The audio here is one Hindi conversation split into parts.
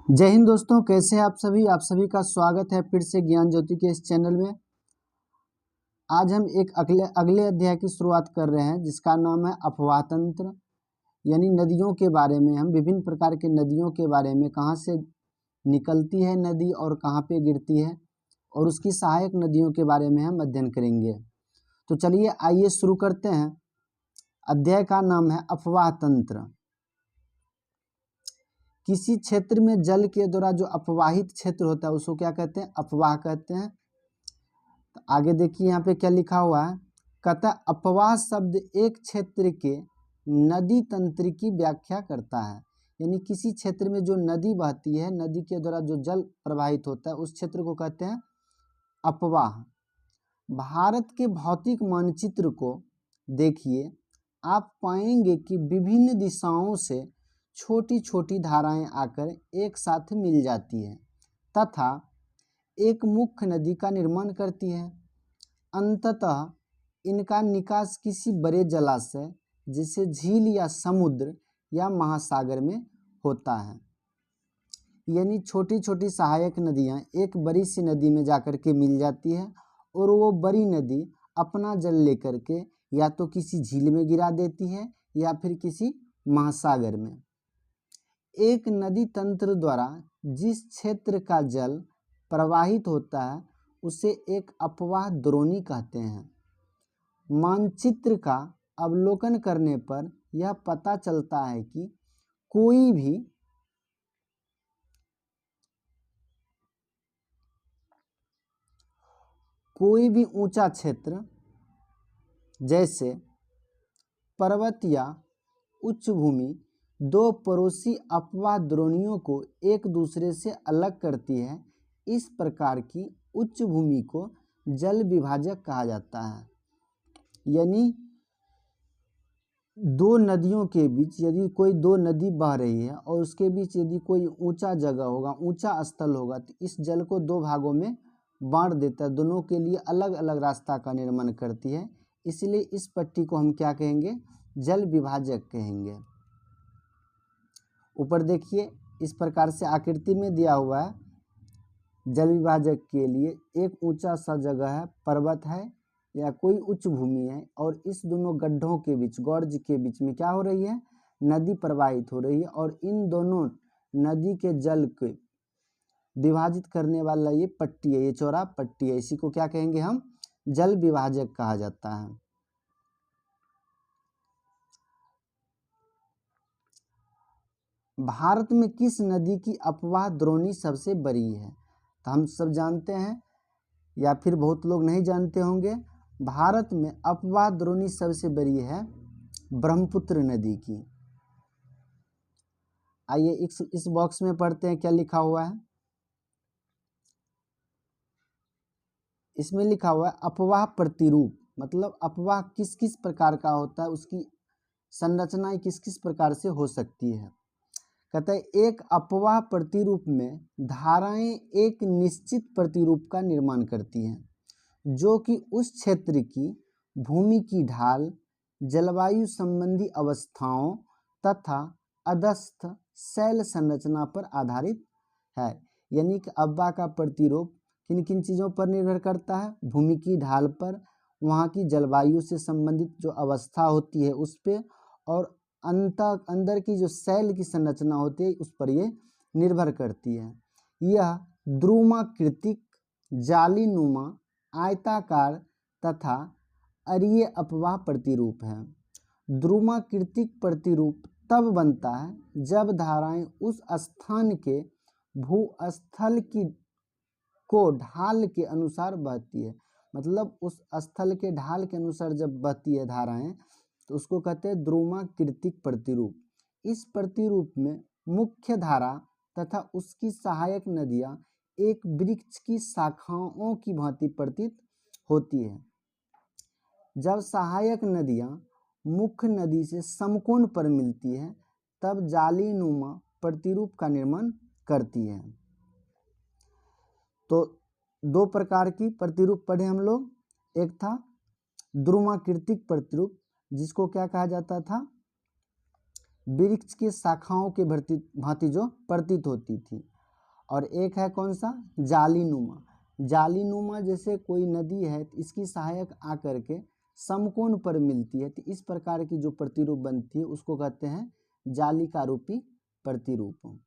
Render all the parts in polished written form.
जय हिंद दोस्तों, कैसे हैं आप सभी का स्वागत है फिर से ज्ञान ज्योति के इस चैनल में। आज हम एक अगले अध्याय की शुरुआत कर रहे हैं जिसका नाम है अफवाह तंत्र, यानी नदियों के बारे में। हम विभिन्न प्रकार के नदियों के बारे में, कहाँ से निकलती है नदी और कहाँ पे गिरती है, और उसकी सहायक नदियों के बारे में हम अध्ययन करेंगे। तो चलिए आइए शुरू करते हैं। अध्याय का नाम है अफवाह तंत्र। किसी क्षेत्र में जल के द्वारा जो अपवाहित क्षेत्र होता है उसको क्या कहते हैं? अफवाह कहते हैं। तो आगे देखिए यहाँ पे क्या लिखा हुआ है। कहता है अफवाह शब्द एक क्षेत्र के नदी तंत्र की व्याख्या करता है, यानी किसी क्षेत्र में जो नदी बहती है, नदी के द्वारा जो जल प्रवाहित होता है उस क्षेत्र को कहते हैं अफवाह। भारत के भौतिक मानचित्र को देखिए, आप पाएंगे कि विभिन्न दिशाओं से छोटी छोटी धाराएं आकर एक साथ मिल जाती है तथा एक मुख्य नदी का निर्माण करती है। अंततः इनका निकास किसी बड़े जलाशय जैसे झील या समुद्र या महासागर में होता है। यानी छोटी छोटी सहायक नदियां एक बड़ी सी नदी में जाकर के मिल जाती है और वो बड़ी नदी अपना जल लेकर के या तो किसी झील में गिरा देती है या फिर किसी महासागर में। एक नदी तंत्र द्वारा जिस क्षेत्र का जल प्रवाहित होता है उसे एक अफवाह द्रोणी कहते हैं। मानचित्र का अवलोकन करने पर यह पता चलता है कि कोई भी ऊंचा क्षेत्र जैसे पर्वत या उच्च भूमि दो पड़ोसी अफवाह द्रोणियों को एक दूसरे से अलग करती है। इस प्रकार की उच्च भूमि को जल विभाजक कहा जाता है। यानी दो नदियों के बीच यदि कोई दो नदी बह रही है और उसके बीच यदि कोई ऊंचा जगह होगा, ऊंचा स्थल होगा, तो इस जल को दो भागों में बांट देता है, दोनों के लिए अलग अलग रास्ता का निर्माण करती है। इसलिए इस पट्टी को हम क्या कहेंगे? जल विभाजक कहेंगे। ऊपर देखिए इस प्रकार से आकृति में दिया हुआ है। जल विभाजक के लिए एक ऊंचा सा जगह है, पर्वत है या कोई उच्च भूमि है, और इस दोनों गड्ढों के बीच, गॉर्ज के बीच में क्या हो रही है? नदी प्रवाहित हो रही है, और इन दोनों नदी के जल को विभाजित करने वाला ये पट्टी है, ये चौड़ा पट्टी है। इसी को क्या कहेंगे हम? जल विभाजक कहा जाता है। भारत में किस नदी की अफवाह द्रोणी सबसे बड़ी है? तो हम सब जानते हैं या फिर बहुत लोग नहीं जानते होंगे। भारत में अफवाह द्रोणी सबसे बड़ी है ब्रह्मपुत्र नदी की। आइए इस बॉक्स में पढ़ते हैं क्या लिखा हुआ है। इसमें लिखा हुआ है अफवाह प्रतिरूप, मतलब अफवाह किस किस प्रकार का होता है, उसकी संरचना किस किस प्रकार से हो सकती है। कहता है एक अफवाह प्रतिरूप में धाराएं एक निश्चित प्रतिरूप का निर्माण करती हैं जो कि उस क्षेत्र की भूमि की ढाल, जलवायु संबंधी अवस्थाओं तथा अधस्थ शैल संरचना पर आधारित है। यानी कि अफवाह का प्रतिरूप किन किन चीज़ों पर निर्भर करता है? भूमि की ढाल पर, वहाँ की जलवायु से संबंधित जो अवस्था होती है उस पर, और अंदर की जो शैल की संरचना होती है उस पर ये निर्भर करती है। यह द्रुमाकृतिक, जालीनुमा, आयताकार तथा अरीय अफवाह प्रतिरूप है। द्रुमाकृतिक प्रतिरूप तब बनता है जब धाराएं उस स्थान के भूस्थल को ढाल के अनुसार बहती है। मतलब उस स्थल के ढाल के अनुसार जब बहती है धाराएं तो उसको कहते हैं द्रुमाकृतिक प्रतिरूप। इस प्रतिरूप में मुख्य धारा तथा उसकी सहायक नदियां एक वृक्ष की शाखाओं की भांति प्रतीत होती है। जब सहायक नदियां मुख्य नदी से समकोण पर मिलती है तब जालीनुमा प्रतिरूप का निर्माण करती है। तो दो प्रकार की प्रतिरूप पढ़े हम लोग। एक था द्रुमाकृतिक प्रतिरूप जिसको क्या कहा जाता था? वृक्ष की शाखाओं के भांति जो प्रतीत होती थी, और एक है कौन सा, जालीनुमा। जालीनुमा जैसे कोई नदी है तो इसकी सहायक आकर के समकोण पर मिलती है, तो इस प्रकार की जो प्रतिरूप बनती है उसको कहते हैं जालिकारूपी प्रतिरूप।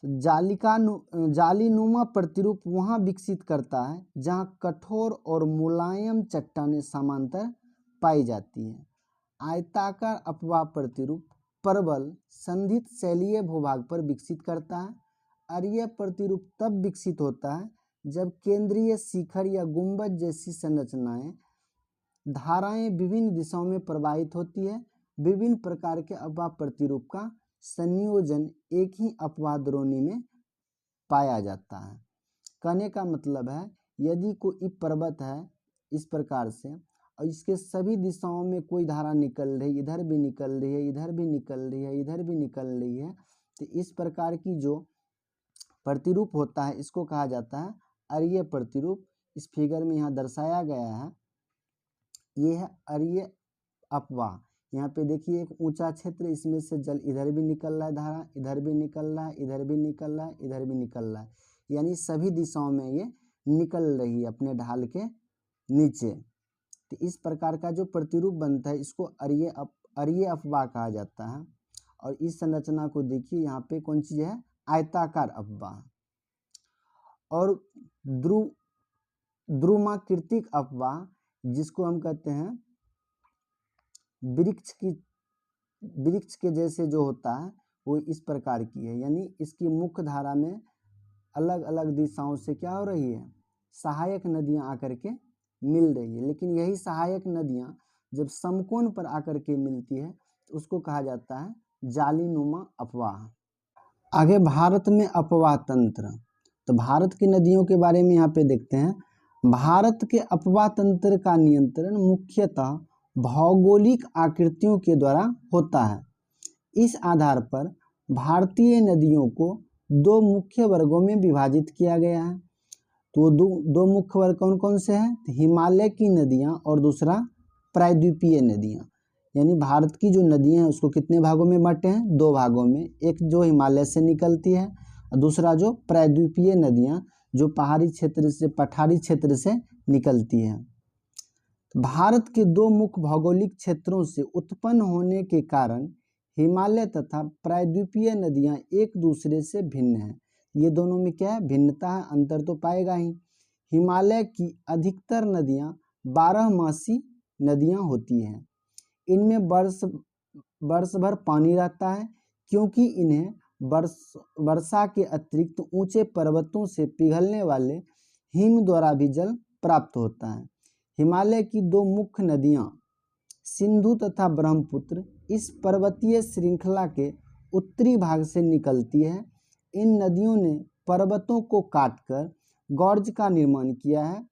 तो जालीनुमा प्रतिरूप वहाँ विकसित करता है जहाँ कठोर और मुलायम चट्टानें समांतर पाई जाती हैं। आयताकार अपवाह प्रतिरूप प्रबल संधित शैलीय भूभाग पर विकसित करता है, और यह प्रतिरूप तब विकसित होता है जब केंद्रीय शिखर या गुंबद जैसी संरचनाएं धाराएं विभिन्न दिशाओं में प्रवाहित होती है। विभिन्न प्रकार के अपवाह प्रतिरूप का संयोजन एक ही अपवाह द्रोणी में पाया जाता है। कहने का मतलब है यदि कोई पर्वत है इस प्रकार से और इसके सभी दिशाओं में कोई धारा निकल रही, इधर भी निकल रही है, इधर भी निकल रही है, इधर भी निकल रही है, तो इस प्रकार की जो प्रतिरूप होता है इसको कहा जाता है अरीय प्रतिरूप। इस फिगर में यहाँ दर्शाया गया है, ये है अरीय अपवाह। यहाँ पे देखिए एक ऊंचा क्षेत्र, इसमें से जल इधर भी निकल रहा है, धारा इधर भी निकल रहा है, इधर भी निकल रहा है, इधर भी निकल रहा है, यानी सभी दिशाओं में ये निकल रही है अपने ढाल के नीचे। तो इस प्रकार का जो प्रतिरूप बनता है इसको अरीय अपवाह कहा जाता है। और इस संरचना को देखिए यहाँ पे कौन चीज है, आयताकार अपवाह। और द्रुमाकृतिक अपवाह जिसको हम कहते हैं वृक्ष के जैसे जो होता है वो इस प्रकार की है, यानी इसकी मुख्य धारा में अलग अलग दिशाओं से क्या हो रही है, सहायक नदियां आकर के मिल रही है। लेकिन यही सहायक नदियां जब समकोण पर आकर के मिलती है तो उसको कहा जाता है जालीनुमा अपवाह। आगे भारत में अपवाह तंत्र, तो भारत की नदियों के बारे में यहाँ पे देखते हैं। भारत के अपवाह तंत्र का नियंत्रण मुख्यतः भौगोलिक आकृतियों के द्वारा होता है। इस आधार पर भारतीय नदियों को दो मुख्य वर्गों में विभाजित किया गया है। तो दो मुख्य वर्ग कौन कौन से हैं, हिमालय की नदियां और दूसरा प्रायद्वीपीय नदियां। यानी भारत की जो नदियां हैं उसको कितने भागों में बांटे हैं, दो भागों में, एक जो हिमालय से निकलती है और दूसरा जो प्रायद्वीपीय नदियां जो पहाड़ी क्षेत्र से, पठारी क्षेत्र से निकलती है। भारत के दो मुख्य भौगोलिक क्षेत्रों से उत्पन्न होने के कारण हिमालय तथा प्रायद्वीपीय नदियां एक दूसरे से भिन्न हैं। ये दोनों में क्या है, भिन्नता है, अंतर तो पाएगा ही। हिमालय की अधिकतर नदियां 12मासी नदियां होती हैं। इनमें वर्ष भर पानी रहता है क्योंकि इन्हें वर्षा के अतिरिक्त ऊंचे पर्वतों से पिघलने वाले हिम द्वारा भी जल प्राप्त होता है। हिमालय की दो मुख्य नदियां सिंधु तथा ब्रह्मपुत्र इस पर्वतीय श्रृंखला के उत्तरी भाग से निकलती है। इन नदियों ने पर्वतों को काटकर गॉर्ज का निर्माण किया है।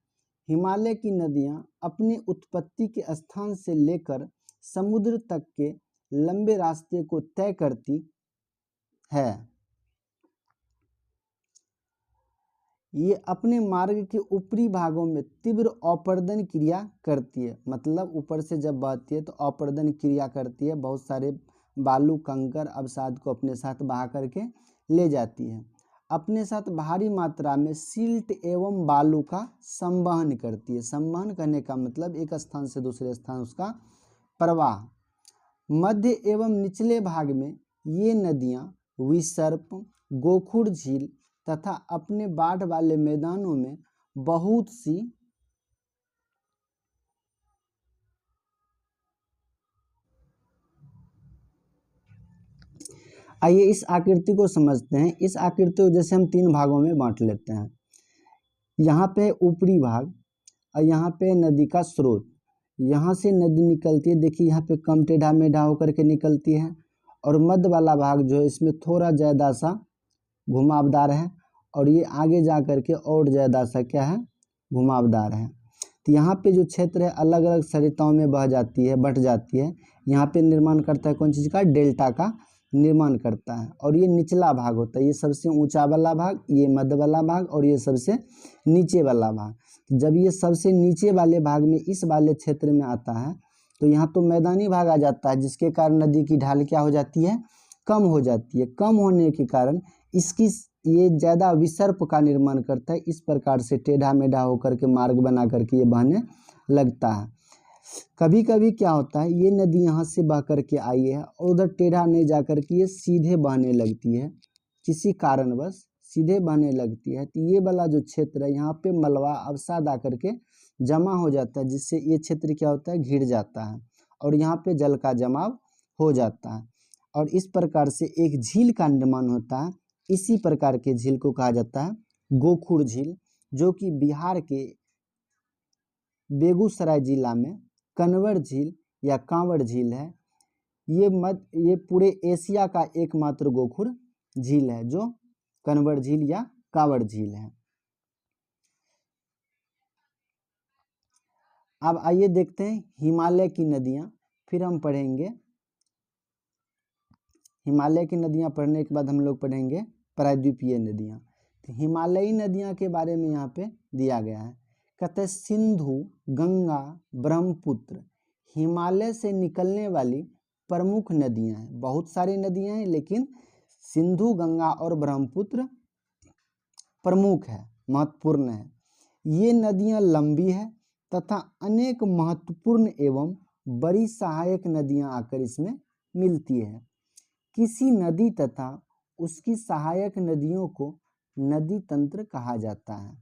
हिमालय की नदियां अपनी उत्पत्ति के स्थान से लेकर समुद्र तक के लंबे रास्ते को तय करती है। ये अपने मार्ग के ऊपरी भागों में तीव्र अपर्दन क्रिया करती है, मतलब ऊपर से जब बहती है तो अपर्दन क्रिया करती है, बहुत सारे बालू कंकर अवसाद को अपने साथ बहा करके ले जाती है। अपने साथ भारी मात्रा में सिल्ट एवं बालू का संवहन करती है। संवहन करने का मतलब एक स्थान से दूसरे स्थान उसका प्रवाह। मध्य एवं निचले भाग में ये नदियां विसर्प, गोखुर झील तथा अपने बाढ़ वाले मैदानों में बहुत सी आइए इस आकृति को समझते हैं। इस आकृति को जैसे हम तीन भागों में बांट लेते हैं। यहाँ पे ऊपरी भाग और यहाँ पे नदी का स्रोत, यहाँ से नदी निकलती है, देखिए यहाँ पे कम टेढ़ा मेढ़ा होकर के निकलती है। और मध्य वाला भाग जो है इसमें थोड़ा ज़्यादा सा घुमावदार है और ये आगे जा कर के और ज़्यादा सा क्या है, घुमावदार है। तो यहाँ पे जो क्षेत्र है अलग अलग सरिताओं में बह जाती है, बट जाती है। यहाँ पे निर्माण करता है कौन चीज़ का, डेल्टा का निर्माण करता है। और ये निचला भाग होता है, ये सबसे ऊंचा वाला भाग, ये मध्य वाला भाग और ये सबसे नीचे वाला भाग। जब ये सबसे नीचे वाले भाग में इस वाले क्षेत्र में आता है तो यहाँ तो मैदानी भाग आ जाता है, जिसके कारण नदी की ढाल क्या हो जाती है, कम हो जाती है। कम होने के कारण इसकी ये ज़्यादा विसर्प का निर्माण करता है। इस प्रकार से टेढ़ा मेढ़ा होकर के मार्ग बना करके ये बहने लगता है। कभी कभी क्या होता है, ये नदी यहाँ से बह करके आई है और उधर टेढ़ा नहीं जा करके ये सीधे बहने लगती है, किसी कारणवश सीधे बहने लगती है। तो ये वाला जो क्षेत्र है यहाँ पे मलबा अवसाद आकर के जमा हो जाता है, जिससे ये क्षेत्र क्या होता है, घिर जाता है और यहाँ पे जल का जमाव हो जाता है और इस प्रकार से एक झील का निर्माण होता है। इसी प्रकार के झील को कहा जाता है गोखुर झील, जो कि बिहार के बेगूसराय जिला में कन्वर झील या कांवड़ झील है। ये पूरे एशिया का एकमात्र गोखुर झील है जो कन्वर झील या कांवड़ झील है। अब आइए देखते हैं हिमालय की नदियाँ, फिर हम पढ़ेंगे हिमालय की नदियाँ। पढ़ने के बाद हम लोग पढ़ेंगे प्रायद्वीपीय नदियाँ। तो हिमालयी नदियाँ के बारे में यहाँ पे दिया गया है। कहते हैं सिंधु, गंगा, ब्रह्मपुत्र हिमालय से निकलने वाली प्रमुख नदियाँ हैं। बहुत सारी नदियाँ हैं लेकिन सिंधु, गंगा और ब्रह्मपुत्र प्रमुख है, महत्वपूर्ण है। ये नदियाँ लंबी है तथा अनेक महत्वपूर्ण एवं बड़ी सहायक नदियाँ आकर इसमें मिलती है। किसी नदी तथा उसकी सहायक नदियों को नदी तंत्र कहा जाता है।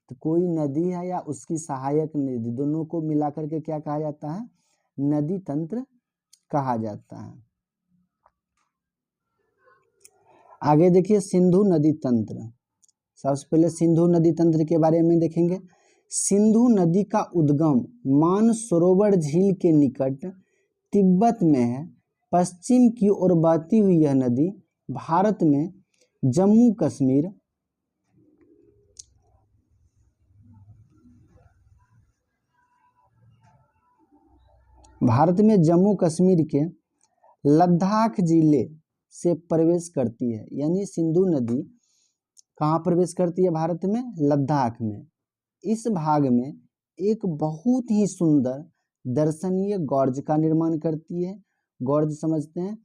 तो कोई नदी है या उसकी सहायक नदी, दोनों को मिलाकर के क्या कहा जाता है, नदी तंत्र कहा जाता है। आगे देखिए सिंधु नदी तंत्र। सबसे पहले सिंधु नदी तंत्र के बारे में देखेंगे। सिंधु नदी का उद्गम मानसरोवर झील के निकट तिब्बत में है। पश्चिम की ओर बहती हुई यह नदी भारत में जम्मू कश्मीर, के लद्दाख जिले से प्रवेश करती है। यानी सिंधु नदी कहाँ प्रवेश करती है, भारत में लद्दाख में। इस भाग में एक बहुत ही सुंदर दर्शनीय गॉर्ज का निर्माण करती है। गॉर्ज समझते हैं,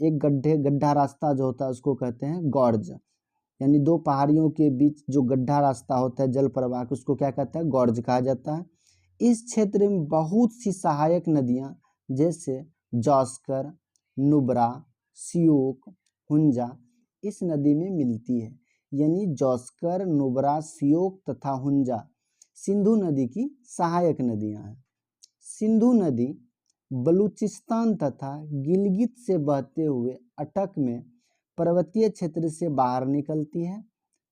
एक गड्ढा रास्ता जो होता है उसको कहते हैं गॉर्ज। यानी दो पहाड़ियों के बीच जो गड्ढा रास्ता होता है जल प्रवाह, उसको क्या कहता है, गॉर्ज कहा जाता है। इस क्षेत्र में बहुत सी सहायक नदियाँ जैसे जौस्कर, नुब्रा, सियोक, हुंजा इस नदी में मिलती है। यानी जौस्कर, नुब्रा, सियोक तथा हुंजा सिंधु नदी की सहायक नदियाँ हैं। सिंधु नदी बलूचिस्तान तथा गिलगित से बहते हुए अटक में पर्वतीय क्षेत्र से बाहर निकलती है।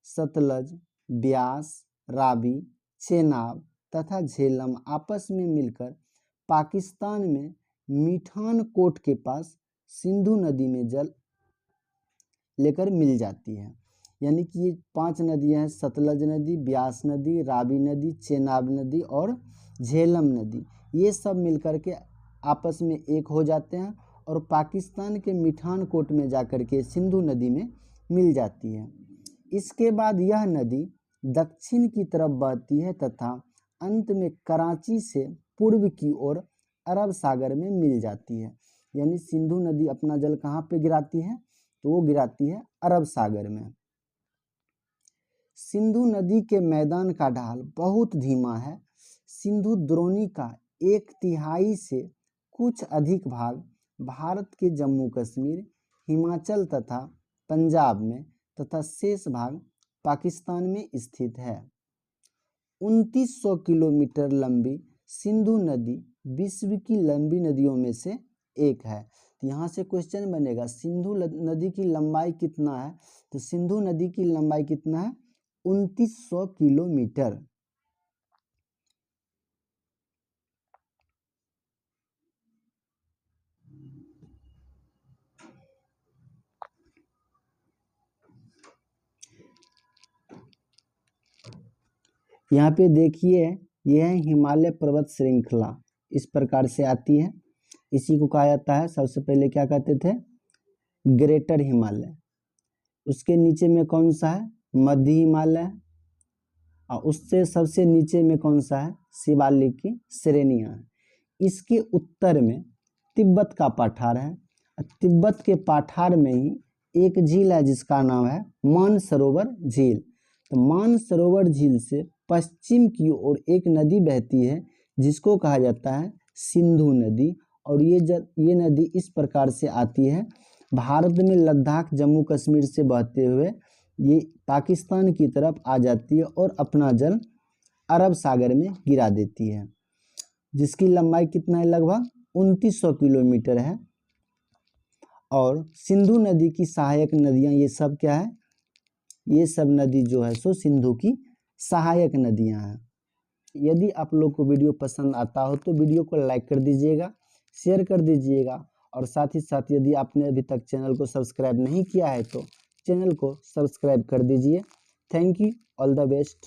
सतलज, ब्यास, रावी, चेनाब तथा झेलम आपस में मिलकर पाकिस्तान में मीठान कोट के पास सिंधु नदी में जल लेकर मिल जाती है। यानी कि ये 5 नदियां हैं, सतलज नदी, ब्यास नदी, रावी नदी, चेनाब नदी और झेलम नदी। ये सब मिलकर के आपस में एक हो जाते हैं और पाकिस्तान के मीठान कोट में जाकर के सिंधु नदी में मिल जाती है। इसके बाद यह नदी दक्षिण की तरफ बहती है तथा अंत में कराची से पूर्व की ओर अरब सागर में मिल जाती है। यानी सिंधु नदी अपना जल कहाँ पे गिराती है, तो वो गिराती है अरब सागर में। सिंधु नदी के मैदान का ढाल बहुत धीमा है। सिंधु द्रोणी का 1/3 से कुछ अधिक भाग भारत के जम्मू कश्मीर, हिमाचल तथा पंजाब में तथा शेष भाग पाकिस्तान में स्थित है। 2900 किलोमीटर लंबी सिंधु नदी विश्व की लंबी नदियों में से एक है। तो यहाँ से क्वेश्चन बनेगा सिंधु नदी की लंबाई कितना है, तो सिंधु नदी की लंबाई कितना है, 2900 किलोमीटर। यहाँ पे देखिए यह है हिमालय पर्वत श्रृंखला, इस प्रकार से आती है। इसी को कहा जाता है, सबसे पहले क्या कहते थे, ग्रेटर हिमालय। उसके नीचे में कौन सा है, मध्य हिमालय, और उससे सबसे नीचे में कौन सा है, शिवालिक की श्रेणियाँ है। इसके उत्तर में तिब्बत का पठार है। तिब्बत के पाठार में ही एक झील है जिसका नाम है मानसरोवर झील। तो मानसरोवर झील से पश्चिम की ओर एक नदी बहती है जिसको कहा जाता है सिंधु नदी। और ये नदी इस प्रकार से आती है, भारत में लद्दाख जम्मू कश्मीर से बहते हुए ये पाकिस्तान की तरफ आ जाती है और अपना जल अरब सागर में गिरा देती है, जिसकी लंबाई कितना है, लगभग 2900 किलोमीटर है। और सिंधु नदी की सहायक नदियाँ ये सब क्या है, ये सब नदी जो है सो सिंधु की सहायक नदियाँ हैं। यदि आप लोग को वीडियो पसंद आता हो तो वीडियो को लाइक कर दीजिएगा, शेयर कर दीजिएगा, और साथ ही साथ यदि आपने अभी तक चैनल को सब्सक्राइब नहीं किया है तो चैनल को सब्सक्राइब कर दीजिए। Thank you, all the best.